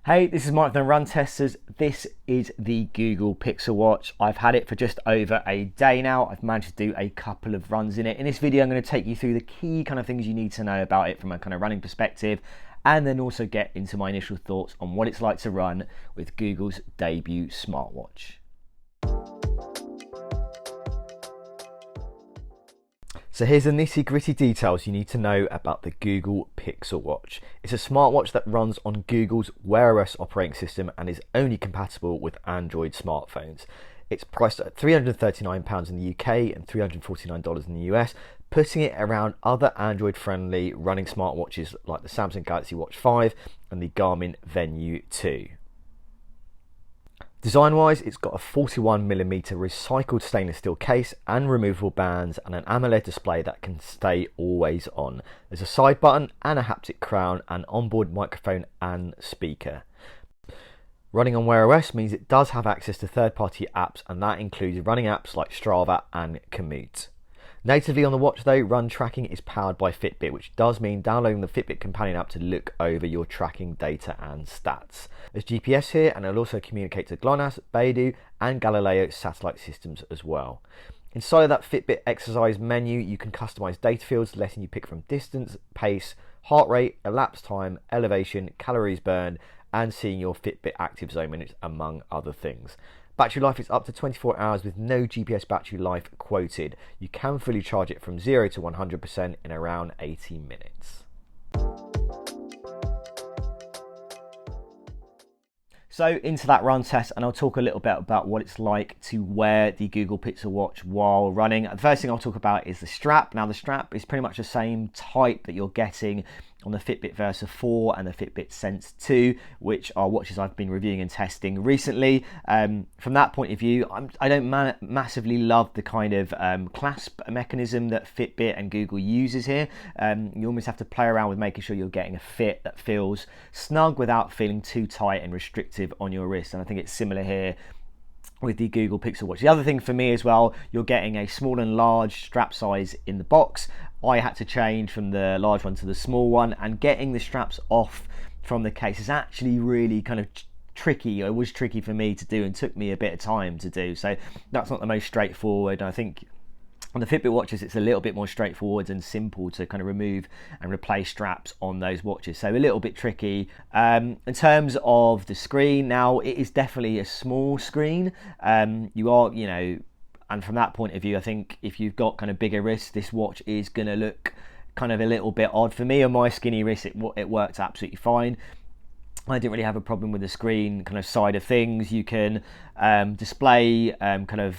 Hey, this is Mike from Run Testers. This is the Google Pixel Watch. I've had it for just over a day now. I've managed to do a couple of runs in it. In this video, I'm going to take you through the key kind of things you need to know about it from a kind of running perspective, and then also get into my initial thoughts on what it's like to run with Google's debut smartwatch. So here's the nitty gritty details you need to know about the Google Pixel Watch. It's a smartwatch that runs on Google's Wear OS operating system and is only compatible with Android smartphones. It's priced at £339 in the UK and $349 in the US, putting it around other Android friendly running smartwatches like the Samsung Galaxy Watch 5 and the Garmin Venue 2. Design-wise, it's got a 41mm recycled stainless steel case and removable bands and an AMOLED display that can stay always on. There's a side button and a haptic crown and onboard microphone and speaker. Running on Wear OS means it does have access to third-party apps, and that includes running apps like Strava and Komoot. Natively on the watch though, run tracking is powered by Fitbit, which does mean downloading the Fitbit companion app to look over your tracking data and stats. There's GPS here, and it'll also communicate to GLONASS, Beidou and Galileo satellite systems as well. Inside of that Fitbit exercise menu, you can customize data fields, letting you pick from distance, pace, heart rate, elapsed time, elevation, calories burned, and seeing your Fitbit active zone minutes, among other things. Battery life is up to 24 hours with no GPS battery life quoted. You can fully charge it from 0 to 100% in around 80 minutes. So into that run test, and I'll talk a little bit about what it's like to wear the Google Pixel Watch while running. The first thing I'll talk about is the strap. Now the strap is pretty much the same type that you're getting on the Fitbit Versa 4 and the Fitbit Sense 2, which are watches I've been reviewing and testing recently. From that point of view, I don't massively love the kind of clasp mechanism that Fitbit and Google uses here. You almost have to play around with making sure you're getting a fit that feels snug without feeling too tight and restrictive on your wrist, and I think it's similar here with the Google Pixel Watch. The other thing for me as well, you're getting a small and large strap size in the box. I had to change from the large one to the small one, and getting the straps off from the case is actually really kind of tricky. It was tricky for me to do and took me a bit of time to do, so that's not the most straightforward. I think on the Fitbit watches, it's a little bit more straightforward and simple to kind of remove and replace straps on those watches. So a little bit tricky. In terms of the screen, now it is definitely a small screen. You are, and from that point of view, I think if you've got kind of bigger wrists, this watch is going to look kind of a little bit odd. For me, on my skinny wrist, it worked absolutely fine. I didn't really have a problem with the screen kind of side of things. You can display kind of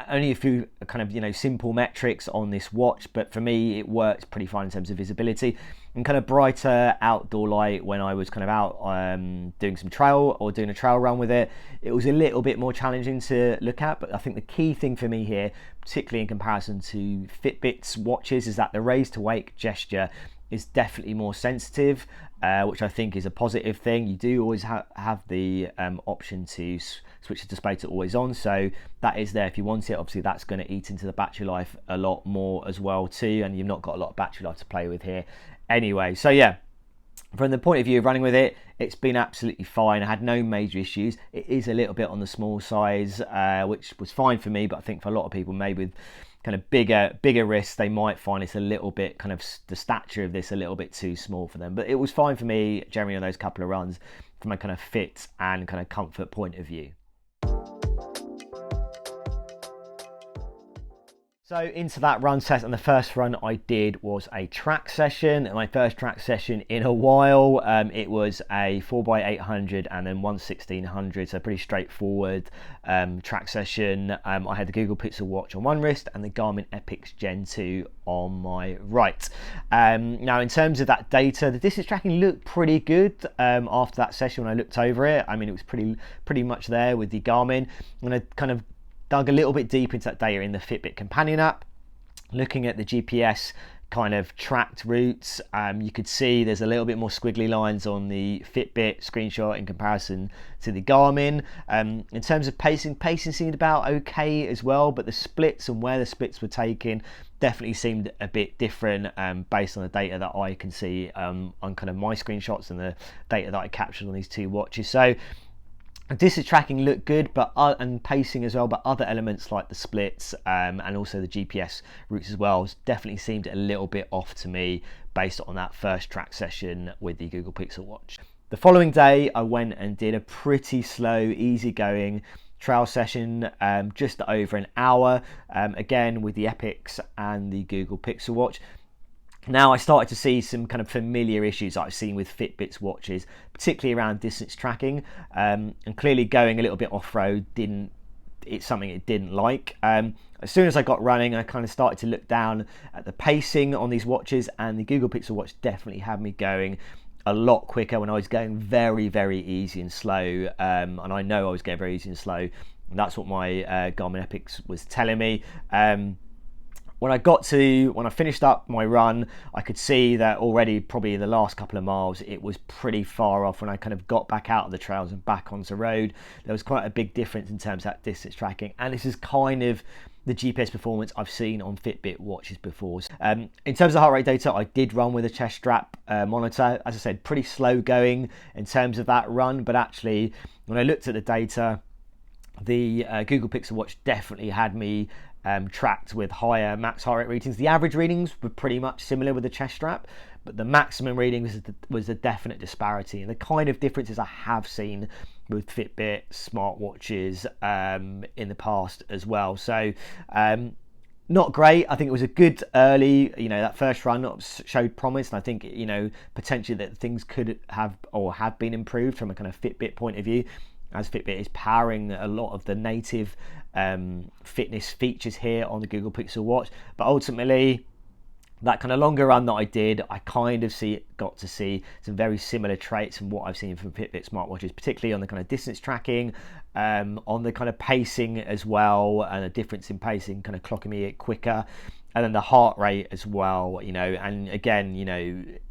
only a few kind of simple metrics on this watch, but for me it worked pretty fine in terms of visibility and kind of brighter outdoor light. When I was kind of out doing some trail or doing a trail run with it, it was a little bit more challenging to look at. But I think the key thing for me here, particularly in comparison to Fitbit's watches, is that the raise to wake gesture is definitely more sensitive, which I think is a positive thing. You do always have the option to switch the display to always on, so that is there if you want it. Obviously that's going to eat into the battery life a lot more as well too, and you've not got a lot of battery life to play with here anyway. So yeah, from the point of view of running with it, it's been absolutely fine. I had no major issues. It is a little bit on the small size, which was fine for me, but I think for a lot of people, maybe with kind of bigger wrists, they might find it's a little bit kind of the stature of this a little bit too small for them. But it was fine for me generally on those couple of runs from a kind of fit and kind of comfort point of view. So into that run test, and the first run I did was a track session. My first track session in a while. It was a 4x800 and then 1/1600, so pretty straightforward track session. I had the Google Pixel Watch on one wrist and the Garmin Epix Gen 2 on my right. Now in terms of that data, the distance tracking looked pretty good after that session when I looked over it. I mean, it was pretty much there with the Garmin. When I kind of dug a little bit deep into that data in the Fitbit companion app, looking at the GPS kind of tracked routes. You could see there's a little bit more squiggly lines on the Fitbit screenshot in comparison to the Garmin. In terms of pacing seemed about okay as well, but the splits and where the splits were taken definitely seemed a bit different based on the data that I can see on kind of my screenshots and the data that I captured on these two watches. So distance tracking looked good, and pacing as well, but other elements like the splits and also the GPS routes as well definitely seemed a little bit off to me based on that first track session with the Google Pixel Watch. The following day I went and did a pretty slow, easygoing trail session, just over an hour, again with the Epix and the Google Pixel Watch. Now I started to see some kind of familiar issues that I've seen with Fitbit's watches, particularly around distance tracking, and clearly going a little bit off-road it's something it didn't like. As soon as I got running, I kind of started to look down at the pacing on these watches, and the Google Pixel Watch definitely had me going a lot quicker when I was going very, very easy and slow, and I know I was going very easy and slow, and that's what my Garmin Epix was telling me. When I finished up my run, I could see that already probably in the last couple of miles it was pretty far off. When I kind of got back out of the trails and back onto road, there was quite a big difference in terms of that distance tracking, and this is kind of the GPS performance I've seen on Fitbit watches before. In terms of heart rate data, I did run with a chest strap monitor. As I said, pretty slow going in terms of that run, but actually when I looked at the data, the Google Pixel Watch definitely had me tracked with higher max heart rate readings. The average readings were pretty much similar with the chest strap, but the maximum readings was a definite disparity, and the kind of differences I have seen with Fitbit smartwatches in the past as well. So not great. I think it was a good early, that first run showed promise, and I think, potentially that things could have or have been improved from a kind of Fitbit point of view, as Fitbit is powering a lot of the native fitness features here on the Google Pixel Watch. But ultimately, that kind of longer run that I did, I kind of got to see some very similar traits from what I've seen from Fitbit smartwatches, particularly on the kind of distance tracking, on the kind of pacing as well, and a difference in pacing, kind of clocking me quicker, and then the heart rate as well, and again,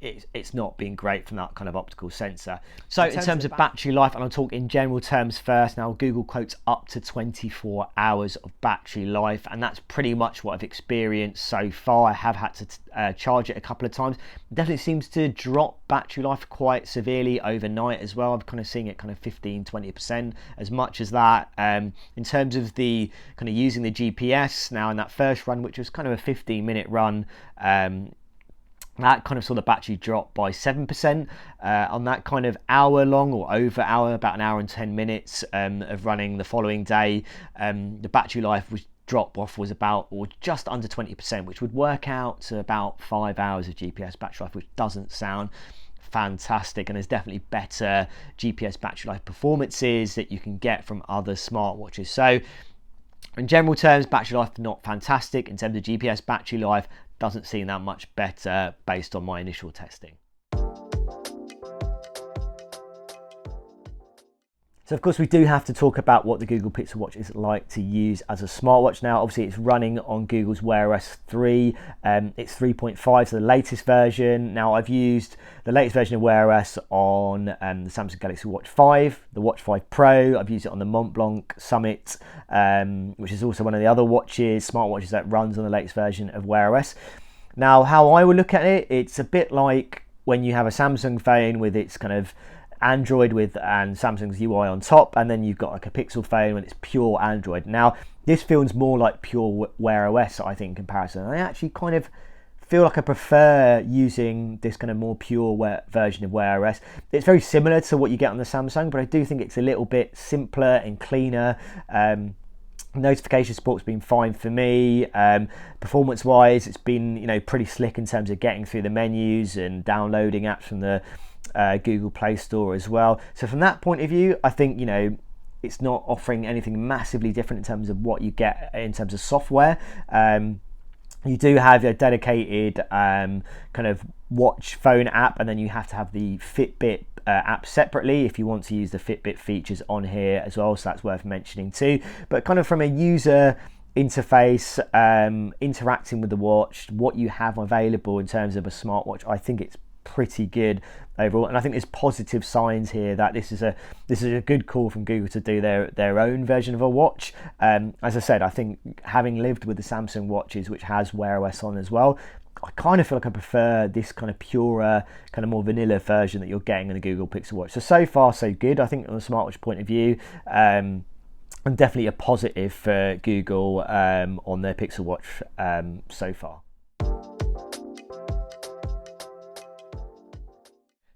it's not been great from that kind of optical sensor. So in terms of battery life, and I'll talk in general terms first, now Google quotes up to 24 hours of battery life, and that's pretty much what I've experienced so far. I have had to charge it a couple of times. It definitely seems to drop battery life quite severely overnight as well. I'm kind of seeing it kind of 15-20%, as much as that. In terms of the kind of using the GPS, now in that first run, which was kind of a 15-minute run, that kind of saw the battery drop by 7%. On that kind of hour long or over hour, about an hour and 10 minutes of running the following day, the battery life drop off was about, or just under 20%, which would work out to about 5 hours of GPS battery life, which doesn't sound fantastic, and there's definitely better GPS battery life performances that you can get from other smartwatches. So in general terms, battery life not fantastic. In terms of GPS battery life, doesn't seem that much better based on my initial testing. So of course we do have to talk about what the Google Pixel Watch is like to use as a smartwatch. Now obviously it's running on Google's Wear OS 3, it's 3.5, so the latest version. Now I've used the latest version of Wear OS on the Samsung Galaxy Watch 5, the Watch 5 Pro. I've used it on the Mont Blanc Summit, which is also one of the other smartwatches that runs on the latest version of Wear OS. Now how I would look at it, it's a bit like when you have a Samsung phone with its kind of Android and Samsung's UI on top, and then you've got like a Pixel phone when it's pure Android. Now this feels more like pure Wear OS, I think, in comparison. I actually kind of feel like I prefer using this kind of more pure version of Wear OS. It's very similar to what you get on the Samsung, but I do think it's a little bit simpler and cleaner. Notification support's been fine for me. Performance wise, it's been pretty slick in terms of getting through the menus and downloading apps from the Google Play Store as well. So from that point of view, I think it's not offering anything massively different in terms of what you get in terms of software. You do have a dedicated kind of watch phone app, and then you have to have the Fitbit app separately if you want to use the Fitbit features on here as well, so that's worth mentioning too. But kind of from a user interface, interacting with the watch, what you have available in terms of a smartwatch, I think it's pretty good overall, and I think there's positive signs here that this is a good call from Google to do their own version of a watch. As I said, I think having lived with the Samsung watches, which has Wear OS on as well, I kind of feel like I prefer this kind of purer, kind of more vanilla version that you're getting in the Google Pixel Watch. So far so good, I think, on a smartwatch point of view. And definitely a positive for Google on their Pixel Watch so far.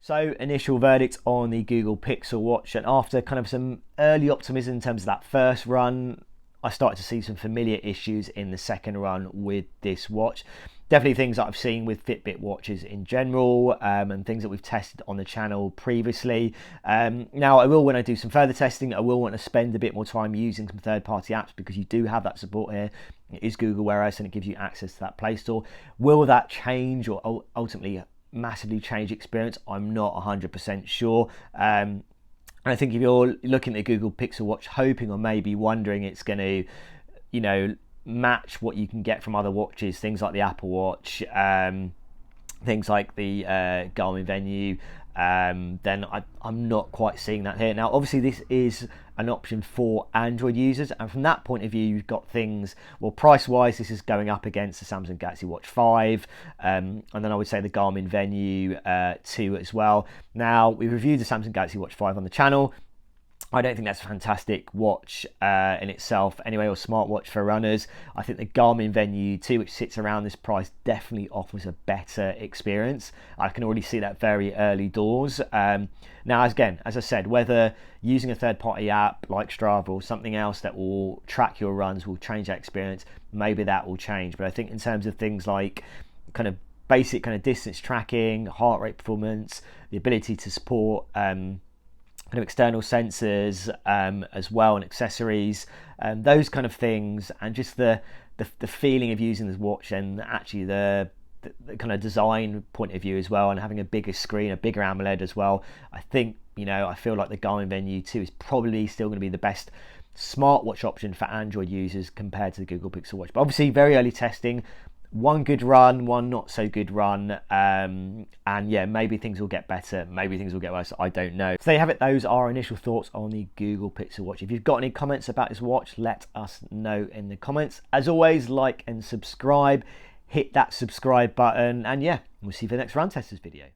So, initial verdict on the Google Pixel Watch, and after kind of some early optimism in terms of that first run, I started to see some familiar issues in the second run with this watch. Definitely things that I've seen with Fitbit watches in general, and things that we've tested on the channel previously. Now, I will, when I do some further testing, I will want to spend a bit more time using some third-party apps, because you do have that support here. It is Google Wear OS, and it gives you access to that Play Store. Will that change or ultimately massively change experience? I'm not 100% sure. And I think if you're looking at the Google Pixel Watch hoping or maybe wondering it's going to, match what you can get from other watches, things like the Apple Watch, things like the Garmin Venue, then I'm not quite seeing that here. Now, obviously, this is an option for Android users, and from that point of view, you've got things, well, price-wise, this is going up against the Samsung Galaxy Watch 5, and then I would say the Garmin Venue 2 as well. Now, we reviewed the Samsung Galaxy Watch 5 on the channel. I don't think that's a fantastic watch in itself anyway, or smartwatch for runners. I think the Garmin Venue 2, which sits around this price, definitely offers a better experience. I can already see that very early doors. Now, again, as I said, whether using a third-party app like Strava or something else that will track your runs will change that experience, maybe that will change. But I think in terms of things like kind of basic kind of distance tracking, heart rate performance, the ability to support kind of external sensors as well, and accessories, those kind of things, and just the feeling of using this watch, and actually the kind of design point of view as well, and having a bigger screen, a bigger AMOLED as well. I think, I feel like the Garmin Venue 2 is probably still going to be the best smartwatch option for Android users compared to the Google Pixel Watch. But obviously, very early testing. One good run, one not so good run, and yeah, maybe things will get better, maybe things will get worse, I don't know. So there you have it, those are our initial thoughts on the Google Pixel Watch. If you've got any comments about this watch, let us know in the comments. As always, like and subscribe, hit that subscribe button, and yeah, we'll see you for the next Run Testers video.